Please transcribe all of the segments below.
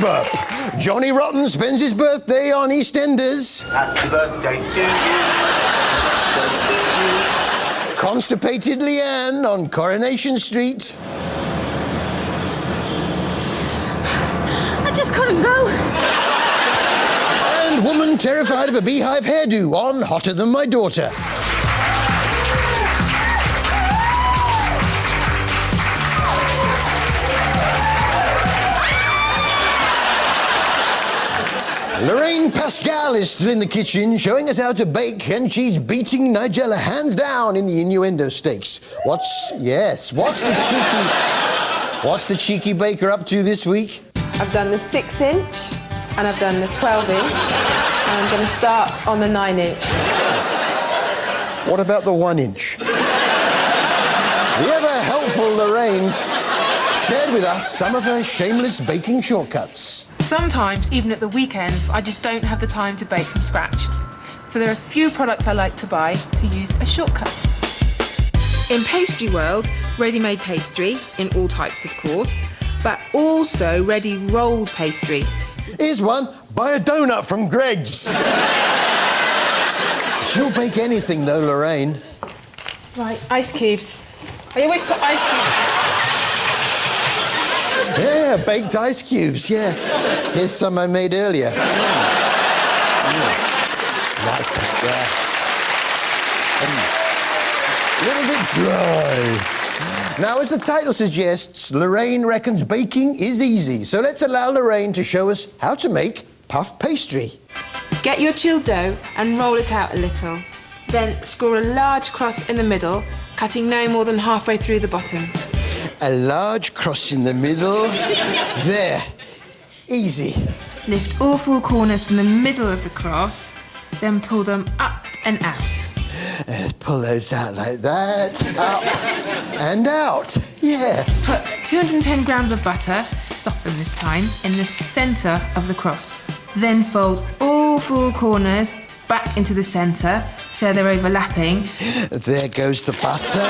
Burp. Johnny Rotten spends his birthday on EastEnders. Happy birthday to you. Constipated Leanne on Coronation Street. I just couldn't go. And woman terrified of a beehive hairdo on Hotter Than My Daughter. Lorraine Pascal is still in the kitchen showing us how to bake, and she's beating Nigella hands down in the innuendo stakes. What's the cheeky baker up to this week? I've done the 6-inch and I've done the 12-inch, and I'm going to start on the 9-inch. What about the 1-inch? The ever helpful Lorraine shared with us some of her shameless baking shortcuts. Sometimes, even at the weekends, I just don't have the time to bake from scratch. So there are a few products I like to buy to use as shortcuts. In pastry world, ready-made pastry, in all types of course, but also ready rolled pastry. Here's one, buy a donut from Greg's. She'll bake anything though, Lorraine. Right, ice cubes. I always put ice cubes. Yeah, baked ice cubes, yeah. Here's some I made earlier. Nice, yeah. A little bit dry. Now, as the title suggests, Lorraine reckons baking is easy. So let's allow Lorraine to show us how to make puff pastry. Get your chilled dough and roll it out a little. Then score a large cross in the middle, cutting no more than halfway through the bottom. A large cross in the middle. There. Easy. Lift all 4 corners from the middle of the cross, then pull them up and out. Pull those out like that. Up and out. Yeah. Put 210 grams of butter, soften this time, in the centre of the cross. Then fold all 4 corners back into the centre so they're overlapping. There goes the butter.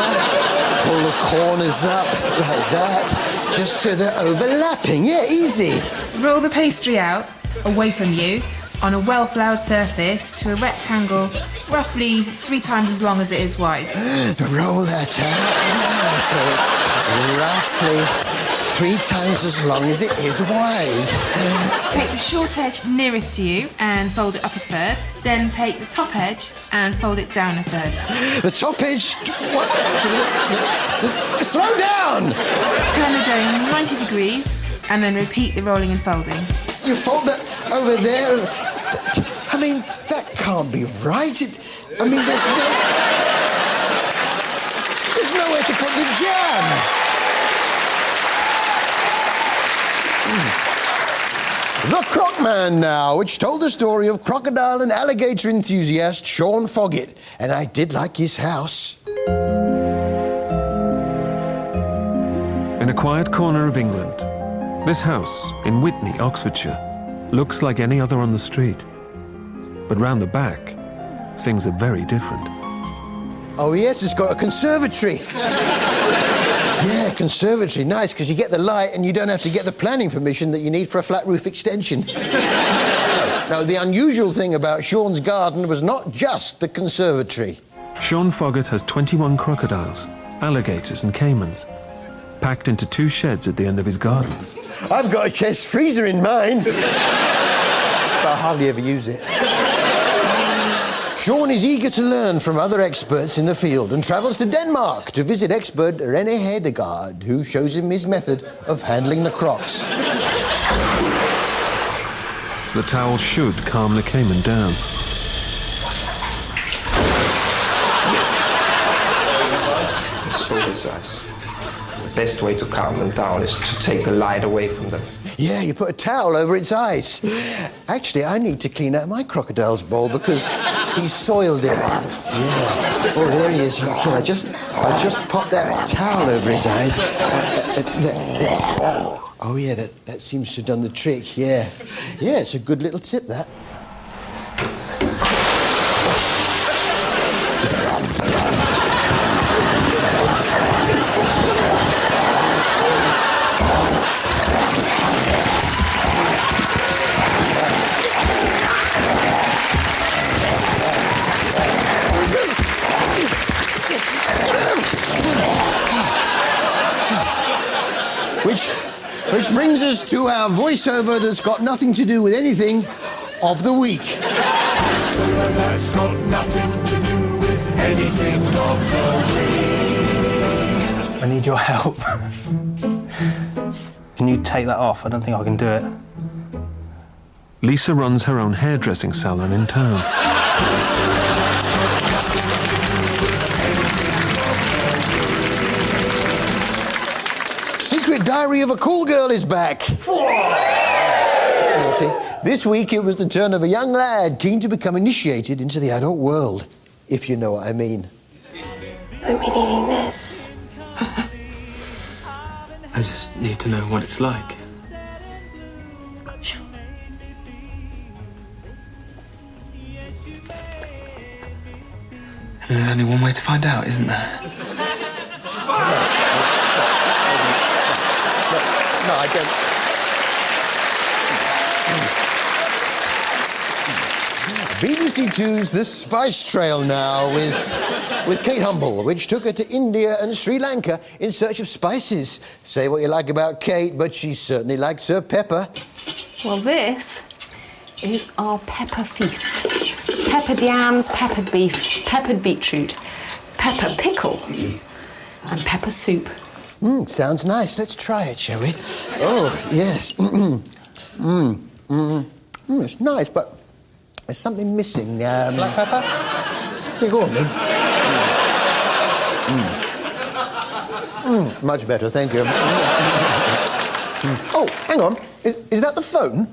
Pull the corners up like that, just so they're overlapping. Yeah, easy. Roll the pastry out, away from you, on a well-floured surface to a rectangle roughly 3 times as long as it is wide. Roll that out, yeah, so roughly 3 times as long as it is wide. Take the short edge nearest to you and fold it up a third. Then take the top edge and fold it down a third. The top edge? What? Slow down! Turn the dough 90 degrees and then repeat the rolling and folding. You fold that over there? I mean, that can't be right. There's nowhere to put the jam. The Croc Man now, which told the story of crocodile and alligator enthusiast Sean Foggett. And I did like his house. In a quiet corner of England, this house in Witney, Oxfordshire, looks like any other on the street. But round the back, things are very different. Oh, yes, it's got a conservatory. Yeah, conservatory. Nice, because you get the light and you don't have to get the planning permission that you need for a flat roof extension. Now, the unusual thing about Sean's garden was not just the conservatory. Sean Foggett has 21 crocodiles, alligators and caimans, packed into 2 sheds at the end of his garden. I've got a chest freezer in mine, but I hardly ever use it. Sean is eager to learn from other experts in the field and travels to Denmark to visit expert René Hedegaard, who shows him his method of handling the crocs. The towel should calm the caiman down. It's always us. The best way to calm them down is to take the light away from them. Yeah, you put a towel over its eyes. Actually, I need to clean out my crocodile's bowl because he's soiled it. Yeah. Oh, there he is. I just popped that towel over his eyes. Oh, yeah, that seems to have done the trick, yeah. Yeah, it's a good little tip, that. Which brings us to our voiceover that's got nothing to do with anything of the week. That's got nothing to do with anything of the week. I need your help. Can you take that off? I don't think I can do it. Lisa runs her own hairdressing salon in town. Secret Diary of a Cool Girl is back. This week it was the turn of a young lad keen to become initiated into the adult world, if you know what I mean. I'm eating this. I just need to know what it's like. Sure. And there's only one way to find out, isn't there? No, I don't. BBC Two's The Spice Trail now with Kate Humble, which took her to India and Sri Lanka in search of spices. Say what you like about Kate, but she certainly likes her pepper. Well, this is our pepper feast. Peppered yams, peppered beef, peppered beetroot, pepper pickle, and pepper soup. Sounds nice. Let's try it, shall we? Oh, yes. It's nice, but there's something missing. Black pepper? Yeah, go on, then. Much better, thank you. Oh, hang on. Is that the phone?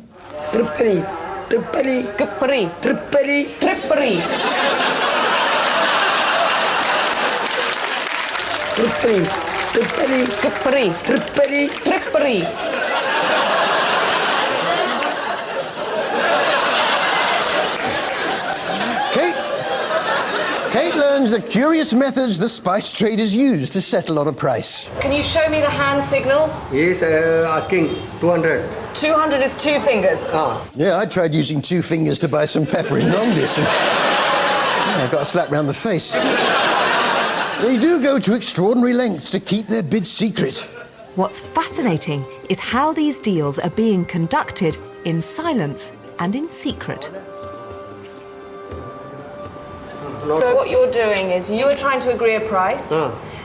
Trippity, trippity, Trippity. trippity. Trippity. Trippity, trippity, Trippity. trippity. Trippity. Kate learns the curious methods the spice traders use to settle on a price. Can you show me the hand signals? Yes, asking 200. 200 is 2 fingers. Yeah, I tried using 2 fingers to buy some pepper in Longdis, and I got a slap round the face. They do go to extraordinary lengths to keep their bids secret. What's fascinating is how these deals are being conducted in silence and in secret. So what you're doing is you're trying to agree a price,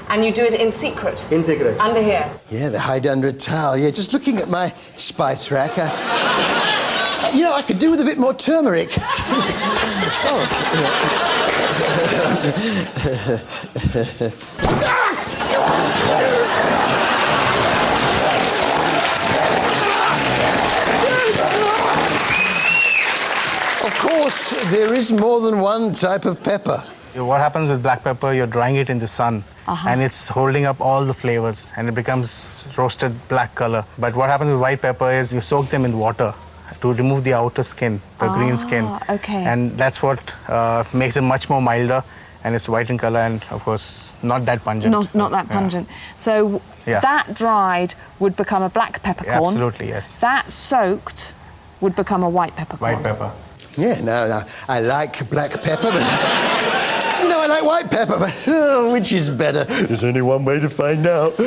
and you do it in secret. In secret. Under here. Yeah, they hide under a towel. Yeah, just looking at my spice rack, I could do with a bit more turmeric. Of course, there is more than one type of pepper. What happens with black pepper, you're drying it in the sun, and it's holding up all the flavors, and it becomes roasted black color. But what happens with white pepper is you soak them in water to remove the outer skin, the green skin. Okay. And that's what makes it much more milder, and it's white in color, and of course, not that pungent. Not that pungent. So that dried would become a black peppercorn. Absolutely, yes. That soaked would become a white peppercorn. White pepper. Yeah, no, I like black pepper, but... I like white pepper, but which is better? There's only one way to find out. See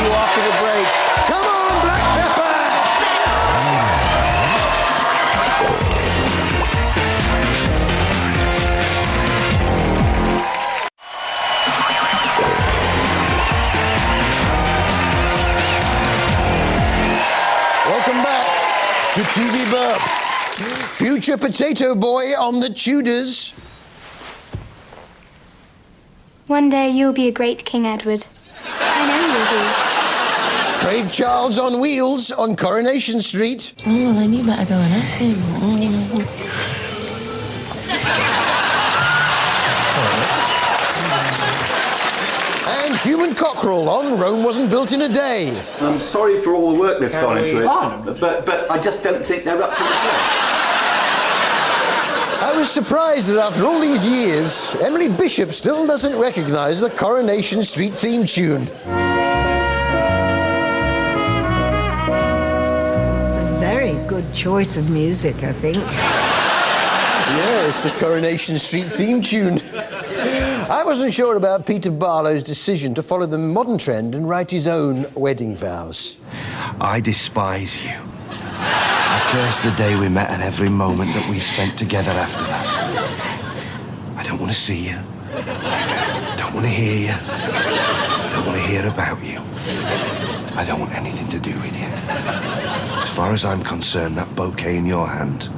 you after the break. Come on, black pepper! Welcome back to TV Burp. Future potato boy on the Tudors. One day you'll be a great King Edward. I know you'll be. Craig Charles on wheels on Coronation Street. Oh, well, then you better go and ask him. And human cockerel on Rome Wasn't Built in a Day. I'm sorry for all the work that's gone into it, but I just don't think they're up to the job. I was surprised that after all these years, Emily Bishop still doesn't recognise the Coronation Street theme tune. A very good choice of music, I think. Yeah, it's the Coronation Street theme tune. I wasn't sure about Peter Barlow's decision to follow the modern trend and write his own wedding vows. I despise you. I curse the day we met and every moment that we spent together after that. I don't want to see you. Don't want to hear you. Don't want to hear about you. I don't want anything to do with you. As far as I'm concerned, that bouquet in your hand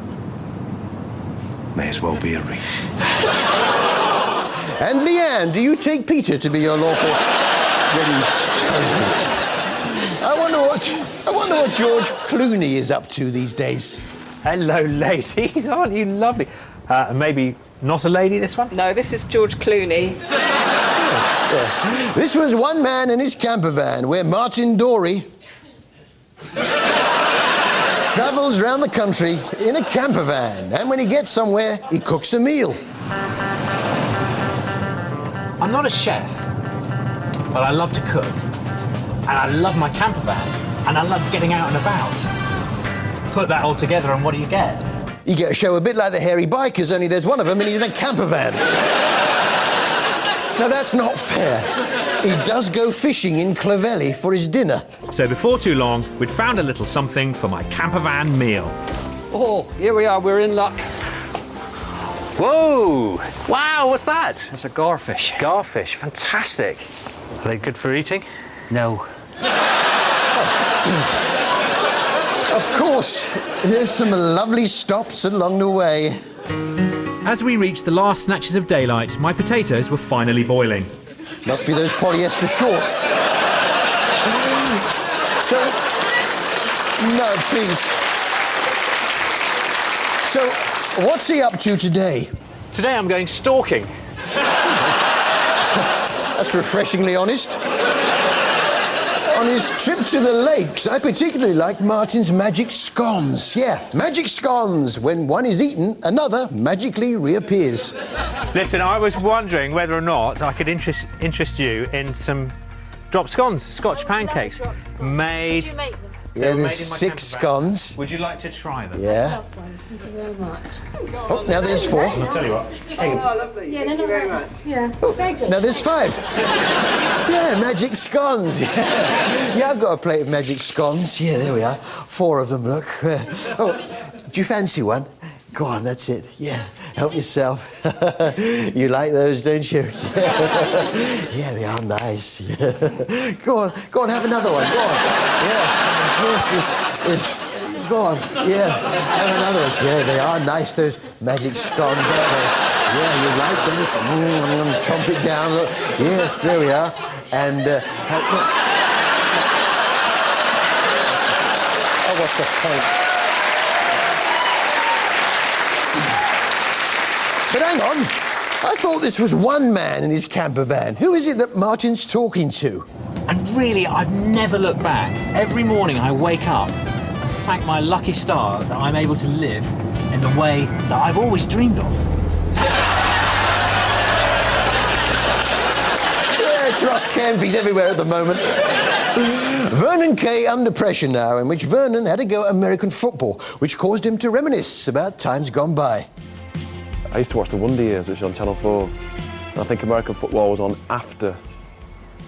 may as well be a wreath. And Leanne, do you take Peter to be your lawful wedding husband? I wonder what George Clooney is up to these days. Hello, ladies. Aren't you lovely? Maybe not a lady, this one? No, this is George Clooney. Yeah. This was one man in his camper van where Martin Dorey travels around the country in a camper van, and when he gets somewhere, he cooks a meal. I'm not a chef, but I love to cook, and I love my camper van, and I love getting out and about. Put that all together, and what do you get? You get a show a bit like the Hairy Bikers, only there's one of them and he's in a camper van. Now, that's not fair. He does go fishing in Clovelly for his dinner. So before too long, we'd found a little something for my camper van meal. Oh, here we are, we're in luck. Whoa! Wow, what's that? It's a garfish. Garfish, fantastic. Are they good for eating? No. Of course, there's some lovely stops along the way. As we reached the last snatches of daylight, my potatoes were finally boiling. Must be those polyester shorts. So, no, please. So, what's he up to today? Today I'm going stalking. That's refreshingly honest. On his trip to the lakes, I particularly like Martin's magic scones. Yeah, magic scones. When one is eaten, another magically reappears. Listen, I was wondering whether or not I could interest you in some drop scones, Scotch pancakes. Made. Did you make them? Yeah, there's 6 scones. Would you like to try them? Yeah. Thank you very much. Oh, now there's 4. I'll tell you what. Lovely. Yeah, thank you very much. Yeah, very good. Now there's 5. Yeah, magic scones. Yeah, I've got a plate of magic scones. Yeah, there we are. 4 of them, look. Oh, do you fancy one? Go on, that's it. Yeah, help yourself. You like those, don't you? Yeah, they are nice. Yeah. Go on, have another one. Go on. Yeah. Yes, this. Go on. Yeah, have another one. Yeah, they are nice, those magic scones, aren't they? Yeah, you like those? I'm going to chomp it down. Look. Yes, there we are. And, oh, what's the point? But hang on, I thought this was one man in his camper van. Who is it that Martin's talking to? And really, I've never looked back. Every morning I wake up and thank my lucky stars that I'm able to live in the way that I've always dreamed of. Yeah, it's Ross Kemp, he's everywhere at the moment. Vernon Kay under pressure now, in which Vernon had a go at American football, which caused him to reminisce about times gone by. I used to watch the Wonder Years, which is on Channel 4. And I think American football was on after